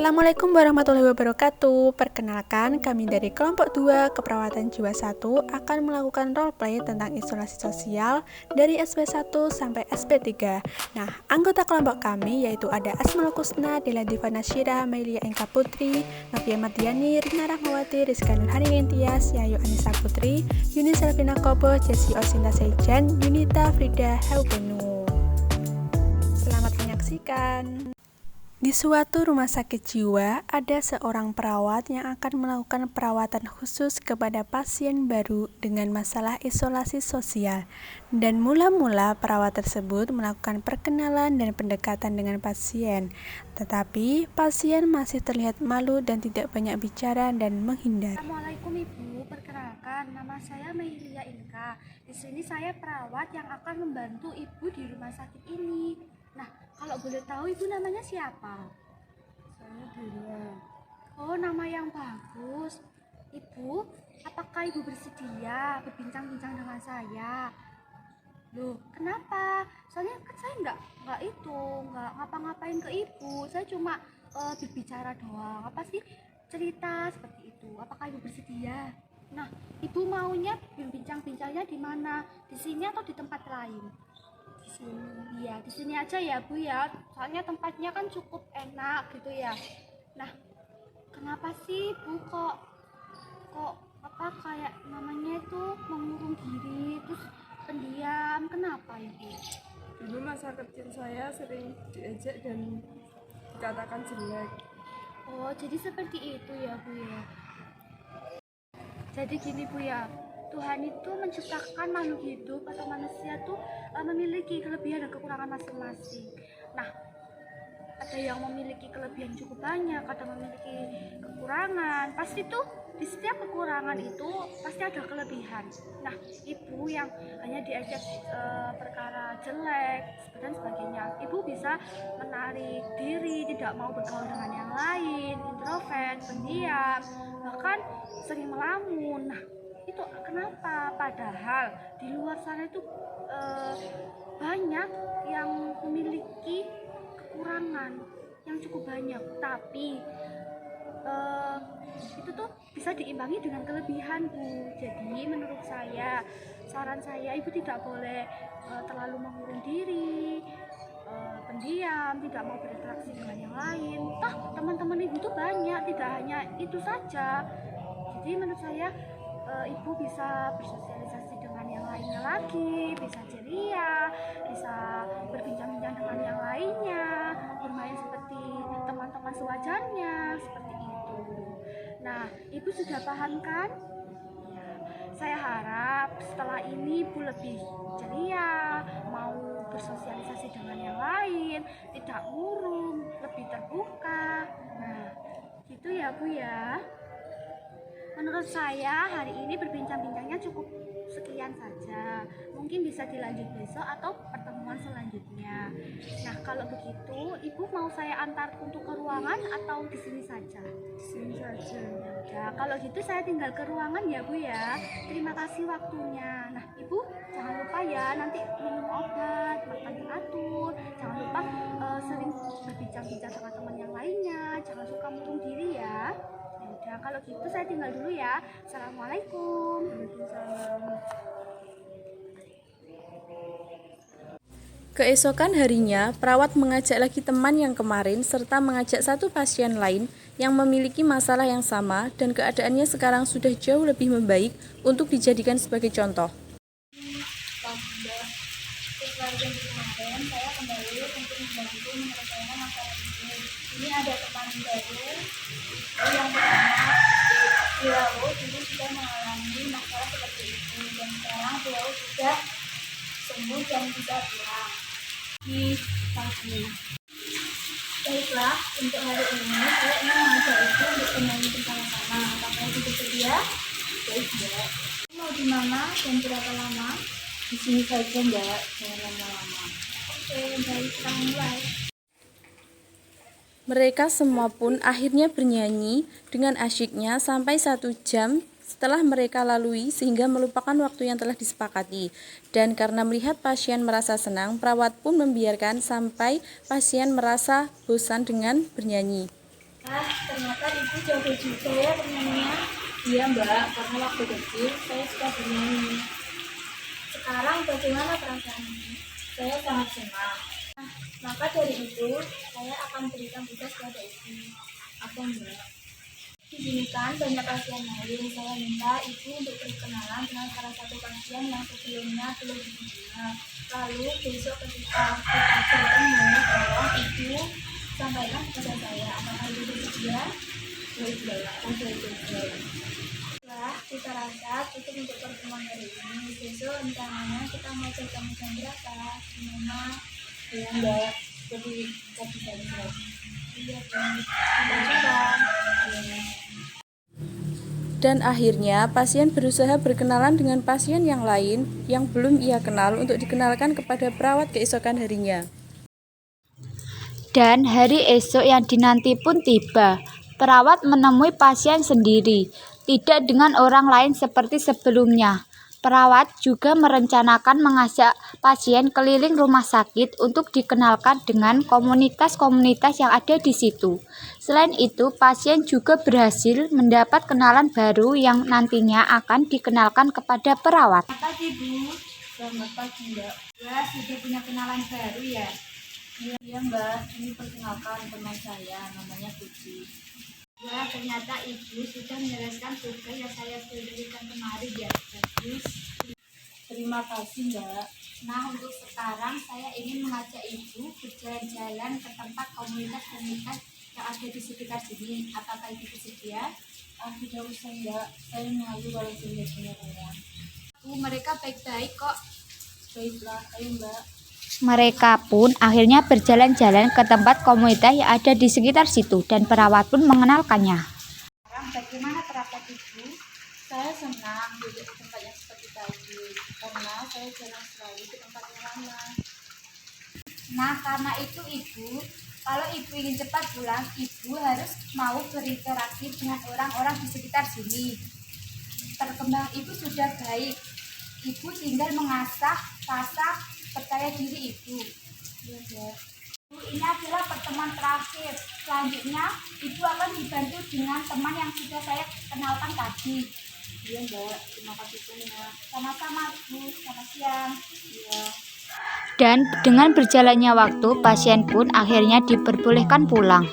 Assalamualaikum warahmatullahi wabarakatuh. Perkenalkan, kami dari kelompok 2 Keperawatan Jiwa 1 akan melakukan roleplay tentang isolasi sosial dari SP1 sampai SP3. Nah, anggota kelompok kami yaitu ada Asmaul Husna, Dela Divana Syira, Melia Engka Putri, Novia Mardiani, Rina Rahmawati, Rizka Nurhanin Tias, Yayu Anissa Putri, Yuni Selvina Kobo, Jesse Osinta Seijan, Yunita Frida Heubenu. Selamat menyaksikan. Di suatu rumah sakit jiwa, ada seorang perawat yang akan melakukan perawatan khusus kepada pasien baru dengan masalah isolasi sosial. Dan mula-mula perawat tersebut melakukan perkenalan dan pendekatan dengan pasien. Tetapi pasien masih terlihat malu dan tidak banyak bicara dan menghindar. Assalamualaikum Ibu, perkenalkan nama saya Melia Inka. Di sini saya perawat yang akan membantu Ibu di rumah sakit ini. Nah, kalau boleh tahu Ibu namanya siapa? Saya Dela. Oh, nama yang bagus. Ibu, apakah Ibu bersedia berbincang-bincang dengan saya? Loh, kenapa? Soalnya kan saya nggak ngapa-ngapain ke Ibu. Saya cuma berbicara doang. Apa sih cerita seperti itu? Apakah Ibu bersedia? Nah, Ibu maunya berbincang-bincangnya di mana? Di sini atau di tempat lain? Di sini. Iya, di sini aja ya Bu ya. Soalnya tempatnya kan cukup enak gitu ya. Nah, kenapa sih Bu kok kayak namanya itu mengurung diri terus pendiam? Kenapa Ibu? Dulu masa kecil saya sering diejek dan dikatakan jelek. Oh, jadi seperti itu ya Bu ya. Jadi gini Bu ya, Tuhan itu menciptakan makhluk hidup atau manusia tuh memiliki kelebihan dan kekurangan masing-masing. Nah, ada yang memiliki kelebihan cukup banyak, ada memiliki kekurangan. Pasti tuh di setiap kekurangan itu pasti ada kelebihan. Nah, Ibu yang hanya diajak perkara jelek dan sebagainya, Ibu bisa menarik diri, tidak mau bergaul dengan yang lain, introvert, pendiam, bahkan sering melamun. Nah, itu kenapa? Padahal di luar sana itu banyak yang memiliki kekurangan yang cukup banyak, tapi itu tuh bisa diimbangi dengan kelebihan Bu. Jadi menurut saya, saran saya Ibu tidak boleh terlalu mengurung diri, pendiam, tidak mau berinteraksi dengan yang lain. Toh teman-teman Ibu tuh banyak, tidak hanya itu saja. Jadi menurut saya Ibu bisa bersosialisasi dengan yang lainnya lagi, bisa ceria, bisa berbincang-bincang dengan yang lainnya, bermain seperti teman-teman sewajarnya, seperti itu. Nah, Ibu sudah paham kan? Ya, saya harap setelah ini Ibu lebih ceria, mau bersosialisasi dengan yang lain, tidak murung, lebih terbuka. Nah, gitu ya Bu ya. Menurut saya hari ini berbincang-bincangnya cukup sekian saja. Mungkin bisa dilanjut besok atau pertemuan selanjutnya. Nah, kalau begitu Ibu mau saya antar untuk ke ruangan atau di sini saja? Di sini saja. Ya, kalau gitu saya tinggal ke ruangan ya Bu ya. Terima kasih waktunya. Nah, Ibu jangan lupa ya nanti minum obat, makan teratur. Jangan lupa sering berbincang-bincang dengan teman yang lainnya. Jangan suka murung diri ya. Ya, kalau gitu saya tinggal dulu ya. Assalamualaikum. Waalaikumsalam. Keesokan harinya, perawat mengajak lagi teman yang kemarin serta mengajak satu pasien lain yang memiliki masalah yang sama dan keadaannya sekarang sudah jauh lebih membaik untuk dijadikan sebagai contoh. Setelah janji kemarin, saya kembali untuk membantu menyelesaikan masalah ini. Ini ada teman baru yang bernama beliau dulu sudah mengalami masalah seperti itu dan sekarang beliau sudah sembuh dan bisa pulang di pagi. Baiklah, untuk hari ini saya ingin mengajak Ibu untuk menyanyi bersama-sama. Apakah Ibu bersedia? Baik, Mbak. Mau di mana dan berapa lama? Di sini saja, Mbak. Jangan lama-lama. Oke, baik. Kita mulai. Mereka semua pun akhirnya bernyanyi dengan asyiknya sampai 1 jam setelah mereka lalui sehingga melupakan waktu yang telah disepakati. Dan karena melihat pasien merasa senang, perawat pun membiarkan sampai pasien merasa bosan dengan bernyanyi. Ternyata ibu jago juga ya bernyanyinya. Iya mbak, karena waktu kecil saya suka bernyanyi. Sekarang bagaimana perasaanmu? Saya sangat senang. Maka dari itu, saya akan berikan tugas kepada ibu. Apa mbak? Di sini kan banyak pasien lain. Saya minta ibu untuk berkenalan dengan salah satu pasien yang sebelumnya belum dikenal. Lalu besok ketika kita bertemu, tolong ibu sampaikan kepada saya. Apakah ibu bersedia? Wah, kita rasa cukup untuk pertemuan hari ini. Besok rencananya kita mau ketemu jam berapa? Di mana? Iya mbak, seperti tadi saya bilang. Iya, sampai jumpa. Dan akhirnya pasien berusaha berkenalan dengan pasien yang lain yang belum ia kenal untuk dikenalkan kepada perawat keesokan harinya. Dan hari esok yang dinanti pun tiba. Perawat menemui pasien sendiri, tidak dengan orang lain seperti sebelumnya. Perawat juga merencanakan mengajak pasien keliling rumah sakit untuk dikenalkan dengan komunitas-komunitas yang ada di situ. Selain itu, pasien juga berhasil mendapat kenalan baru yang nantinya akan dikenalkan kepada perawat. Selamat pagi, Bu. Selamat pagi mbak. Wah, sudah punya kenalan baru ya? Iya mbak, ini perkenalkan teman saya, namanya Puji. Wah, ternyata ibu sudah menyelesaikan tugas yang saya berikan kemarin ya. Bagus. Terima kasih mbak. Nah, untuk sekarang saya ingin mengajak ibu berjalan-jalan ke tempat komunitas-komunitas yang ada di sekitar sini. Apakah ibu bersedia? Tidak usah mbak, saya malu kalau sudah punya teman. Bu, mereka baik-baik kok. Baiklah, ayo mbak. Mereka pun akhirnya berjalan-jalan ke tempat komunitas yang ada di sekitar situ dan perawat pun mengenalkannya. Sekarang bagaimana perasaan ibu? Saya senang duduk di tempat yang seperti tadi, karena saya jarang sekali ke tempat yang lama. Nah, karena itu ibu, kalau ibu ingin cepat pulang, ibu harus mau berinteraksi dengan orang-orang di sekitar sini. Perkembangan ibu sudah baik. Ibu tinggal mengasah rasa percaya diri ibu. Bu, ini adalah pertemuan terakhir. Selanjutnya, ibu akan dibantu dengan teman yang sudah saya kenalkan tadi. Iya mbak, terima kasih banyak. Sama-sama, Bu. Selamat siang. Iya. Dan dengan berjalannya waktu, pasien pun akhirnya diperbolehkan pulang.